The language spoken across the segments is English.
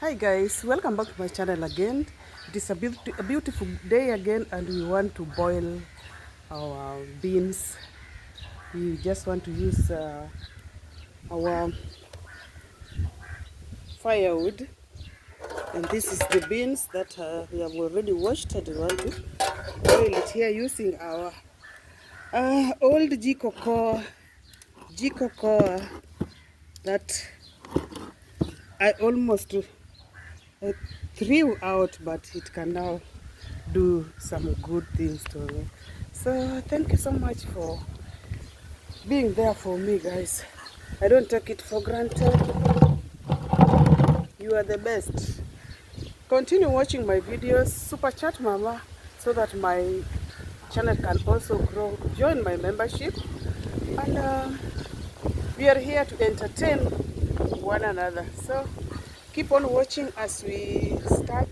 Hi guys, welcome back to my channel again. It is a beautiful day again and we want to boil our beans. We just want to use our firewood, and this is the beans that we have already washed, and we want to boil it here using our old Jiko core that I almost threw out, but it can now do some good things to me. So thank you so much for being there for me, guys. I don't take it for granted. You are the best. Continue watching my videos, super chat mama, so that my channel can also grow. Join my membership, and we are here to entertain one another. So keep on watching as we start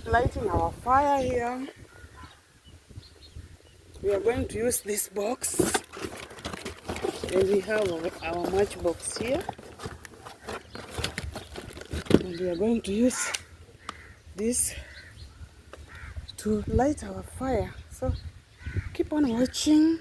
lighting our fire here. We are going to use this box, and we have our matchbox here, and we are going to use this to light our fire. So keep on watching.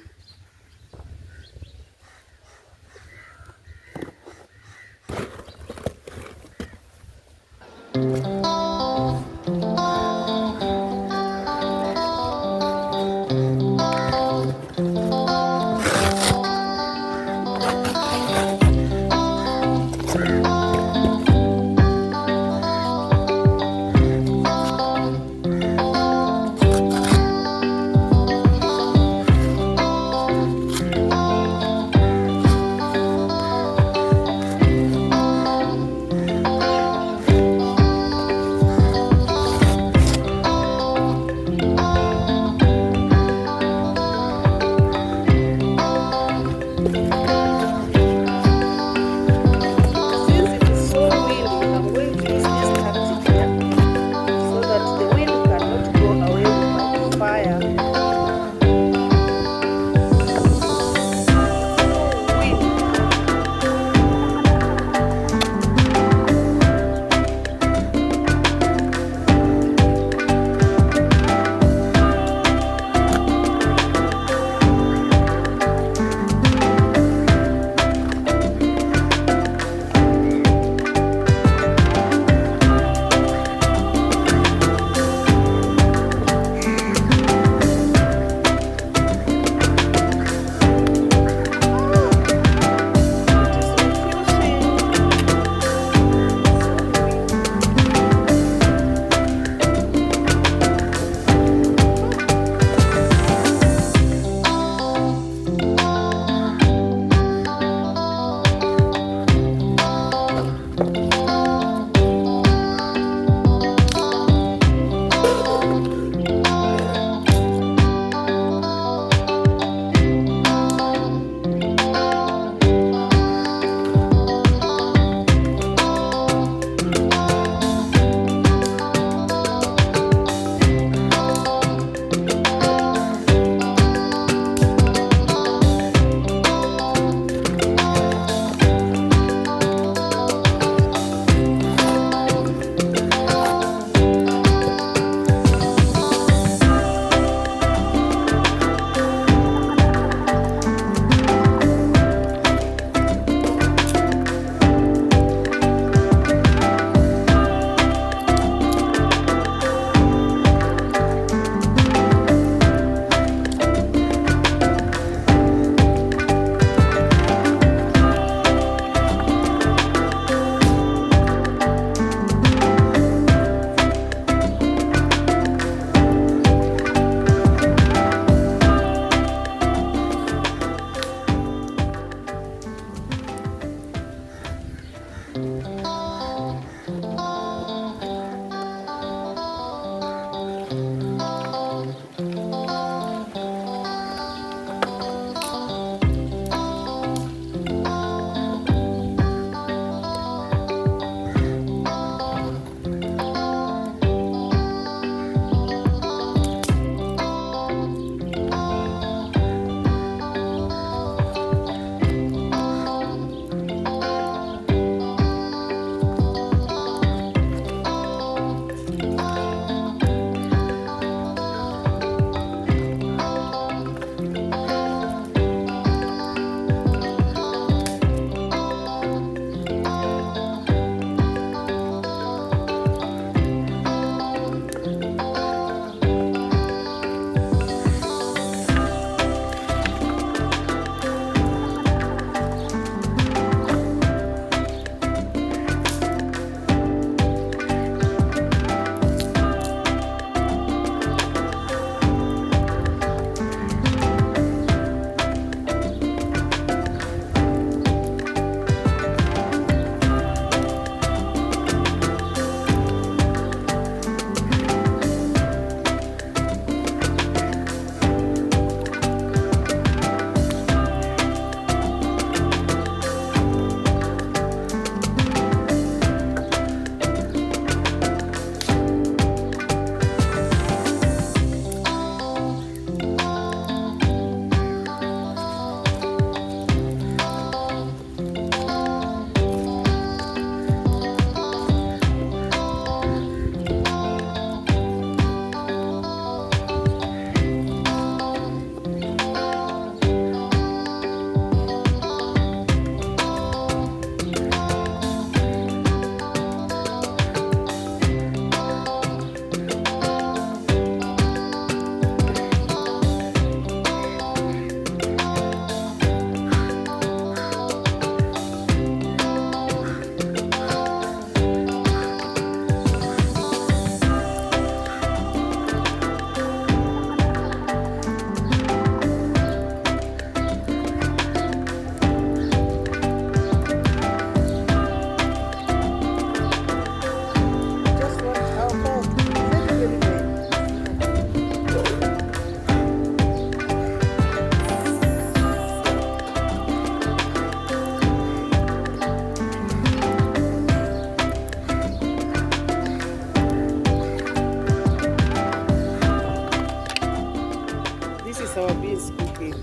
is our beans cooking.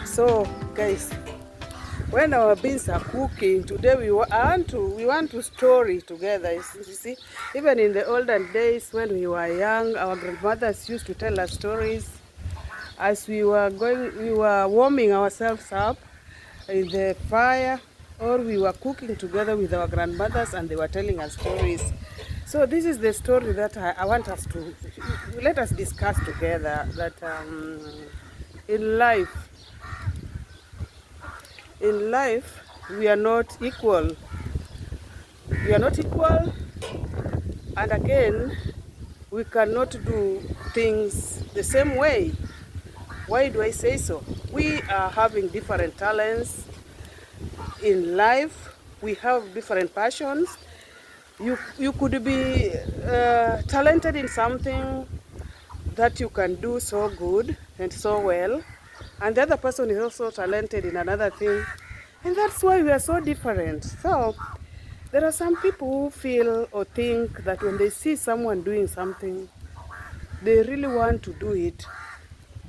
So guys, when our beans are cooking today, we want to story together. You see, even in the olden days when we were young, our grandmothers used to tell us stories as we were warming ourselves up in the fire, or we were cooking together with our grandmothers and they were telling us stories. So this is the story that I want us to let us discuss together, that in life we are not equal. We are not equal, and again, we cannot do things the same way. Why do I say so? We are having different talents in life. We have different passions. You could be talented in something that you can do so good and so well, and the other person is also talented in another thing, and that's why we are so different. So there are some people who feel or think that when they see someone doing something, they really want to do it.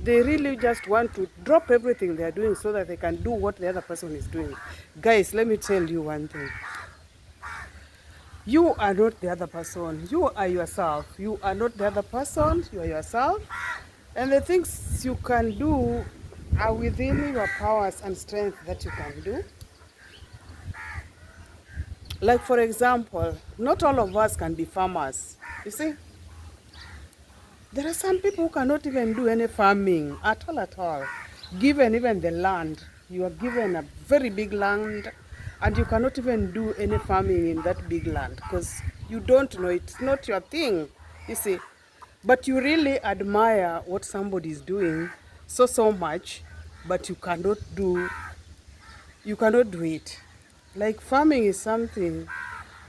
They really just want to drop everything they are doing so that they can do what the other person is doing. Guys, let me tell you one thing. You are not the other person. You are yourself. You are not the other person. You are yourself. And the things you can do are within your powers and strength that you can do. Like, for example, not all of us can be farmers. You see, there are some people who cannot even do any farming at all. Given even the land, you are given a very big land and you cannot even do any farming in that big land because you don't know, it's not your thing, you see. But you really admire what somebody is doing so much, but you cannot do it. Like, farming is something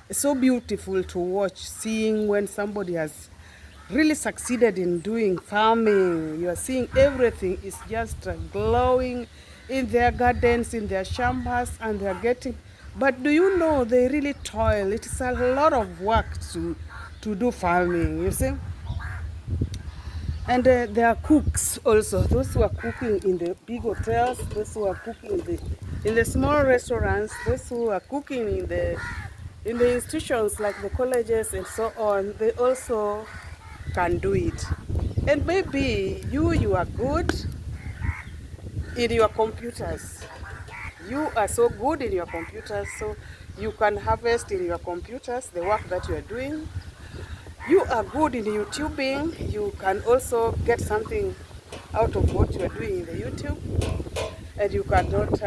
so beautiful to watch, seeing when somebody has really succeeded in doing farming. You are seeing everything is just glowing in their gardens, in their chambers, and they are getting. But do you know they really toil? It is a lot of work to do farming, you see. And there are cooks also, those who are cooking in the big hotels, those who are cooking in the small restaurants, those who are cooking in the institutions like the colleges and so on. They also can do it. And maybe you are good in your computers. You are so good in your computers, so you can harvest in your computers the work that you are doing. You are good in YouTubing. You can also get something out of what you are doing in the YouTube. And you cannot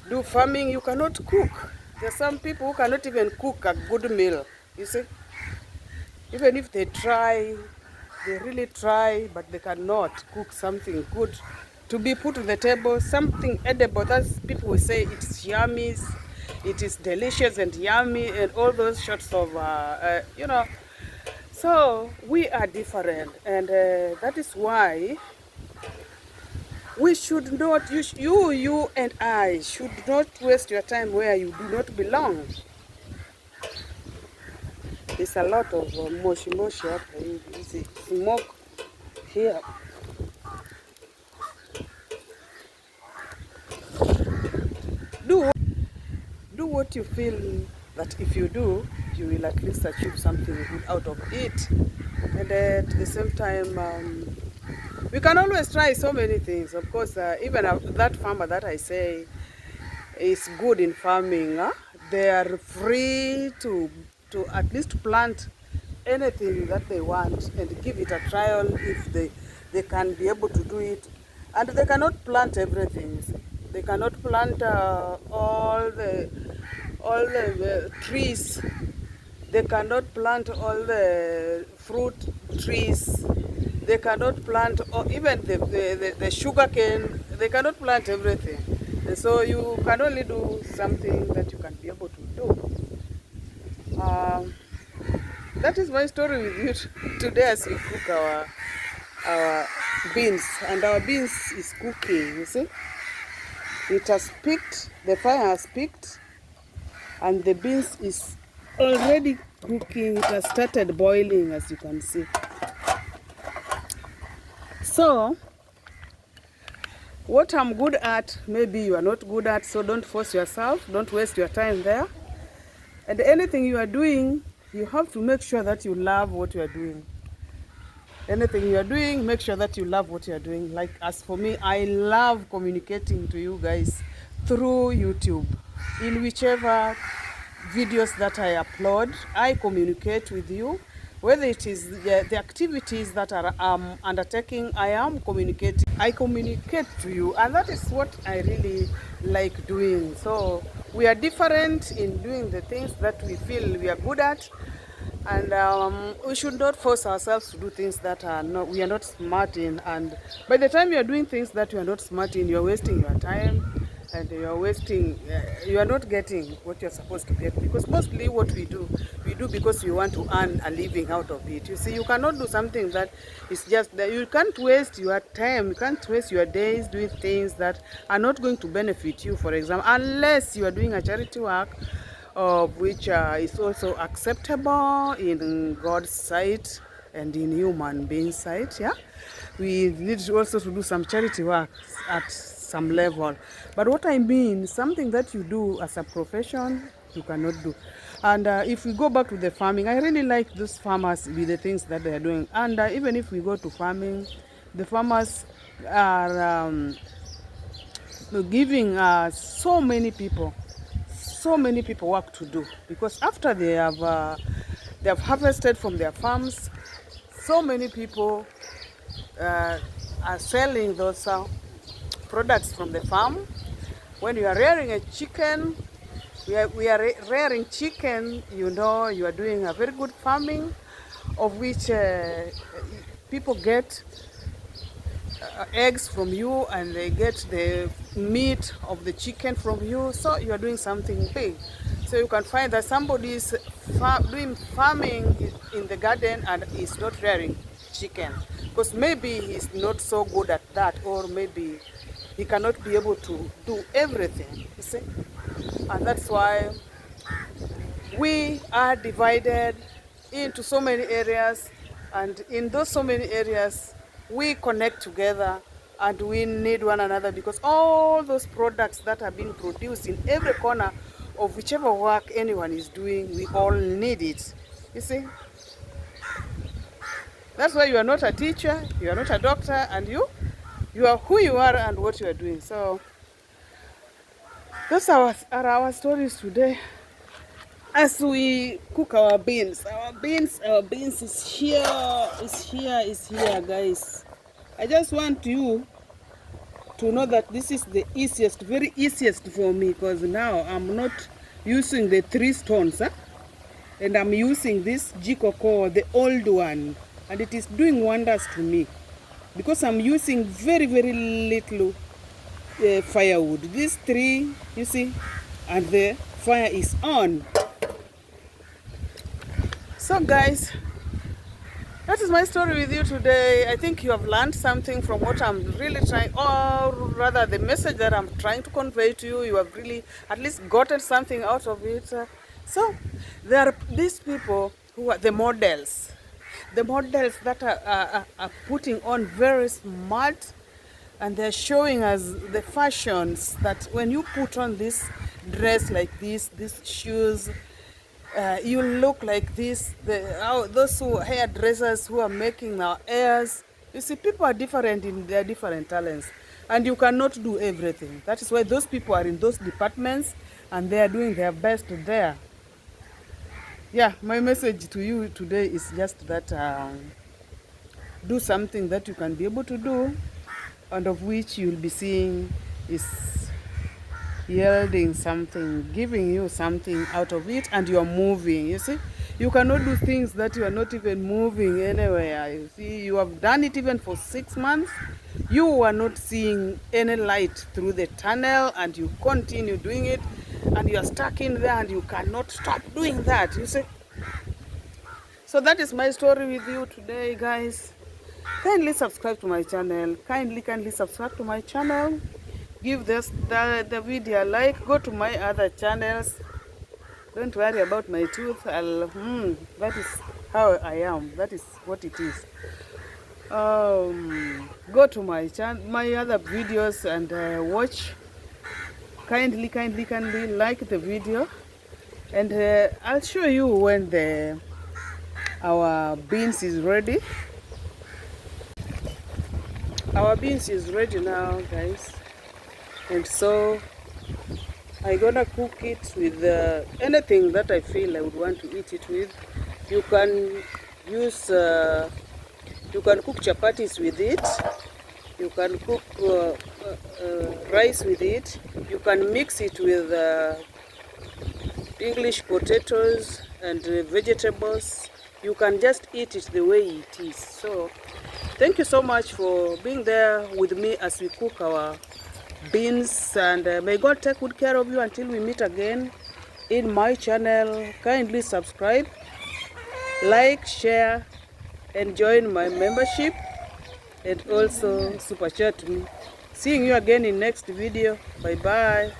do farming. You cannot cook. There are some people who cannot even cook a good meal, you see. Even if they try, they really try, but they cannot cook something good to be put on the table, something edible. That's, people will say it's yummy, it is delicious and yummy, and all those sorts of, you know. So we are different, and that is why we should not, you and I should not waste your time where you do not belong. There's a lot of moshi up here. You see smoke here. Do what you feel that if you do, you will at least achieve something good out of it. And at the same time, we can always try so many things. Of course, even that farmer that I say is good in farming, they are free to at least plant anything that they want and give it a trial if they can be able to do it. And they cannot plant everything. They cannot plant all the trees. They cannot plant all the fruit trees. They cannot plant even the sugar cane. They cannot plant everything. And so you can only do something that you can be able to do. That is my story with you today as we cook our beans. And our beans is cooking, you see. It has peaked, the fire has peaked, and the beans is already cooking. It has started boiling, as you can see. So What I'm good at, maybe you are not good at, so don't force yourself, don't waste your time there. And anything you are doing, you have to make sure that you love what you are doing. Anything you are doing, make sure that you love what you are doing. Like as for me, I love communicating to you guys through YouTube. In whichever videos that I upload, I communicate with you. Whether it is the activities that are undertaking, I am communicating. I communicate to you, and that is what I really like doing. So we are different in doing the things that we feel we are good at, and we should not force ourselves to do things that we are not smart in. And by the time you are doing things that you are not smart in, you are wasting your time, and you are not getting what you're supposed to get. Because mostly what we do because we want to earn a living out of it. You see, you cannot do something that is just that. You can't waste your time, you can't waste your days doing things that are not going to benefit you, for example, unless you are doing a charity work, of which is also acceptable in God's sight and in human being sight. Yeah, we need also to do some charity work at some level. But what I mean, something that you do as a profession, you cannot do. And if we go back to the farming, I really like those farmers with the things that they are doing. And even if we go to farming, the farmers are giving so many people work to do, because after they have harvested from their farms, so many people are selling those products from the farm. When you are rearing a chicken, we are rearing chicken, you know, you are doing a very good farming, of which people get eggs from you, and they get the meat of the chicken from you. So you are doing something big. So you can find that somebody is doing farming in the garden and is not rearing chicken, because maybe he's not so good at that, or maybe he cannot be able to do everything, you see. And that's why we are divided into so many areas, and in those so many areas we connect together and we need one another, because all those products that are being produced in every corner of whichever work anyone is doing, we all need it, you see. That's why you are not a teacher, you are not a doctor, and you are who you are and what you are doing. So those are our stories today as we cook our beans. Our beans is here, guys. I just want you to know that this is the easiest, very easiest for me, because now I'm not using the 3 stones, and I'm using this Jikoko, the old one, and it is doing wonders to me, because I'm using very, very little firewood. These 3, you see, and the fire is on. So guys, that is my story with you today. I think you have learned something from what I'm really trying, or rather the message that I'm trying to convey to you. You have really at least gotten something out of it. So there are these people who are the models that are putting on very smart, and they're showing us the fashions that when you put on this dress like this, these shoes, you look like this. Those hairdressers who are making our hairs, you see, people are different in their different talents, and you cannot do everything. That is why those people are in those departments, and they are doing their best there. Yeah, my message to you today is just that do something that you can be able to do, and of which you'll be seeing is yielding something, giving you something out of it, and you're moving. You see, you cannot do things that you are not even moving anywhere. You see, you have done it even for 6 months, you are not seeing any light through the tunnel, and you continue doing it, and you are stuck in there, and you cannot stop doing that, you see. So that is my story with you today, guys. Kindly subscribe to my channel. Kindly subscribe to my channel. Give the video a like. Go to my other channels. Don't worry about my tooth. That is how I am. That is what it is. go to my other videos and watch. Kindly like the video, and I'll show you when our beans is ready. Our beans is ready now, guys, and so I'm gonna cook it with anything that I feel I would want to eat it with. You can use you can cook chapatis with it. You can cook rice with it. You can mix it with English potatoes and vegetables. You can just eat it the way it is. So thank you so much for being there with me as we cook our beans, and may God take good care of you until we meet again in my channel. Kindly subscribe, like, share, and join my membership, and also super chat me. Seeing you again in next video. Bye bye.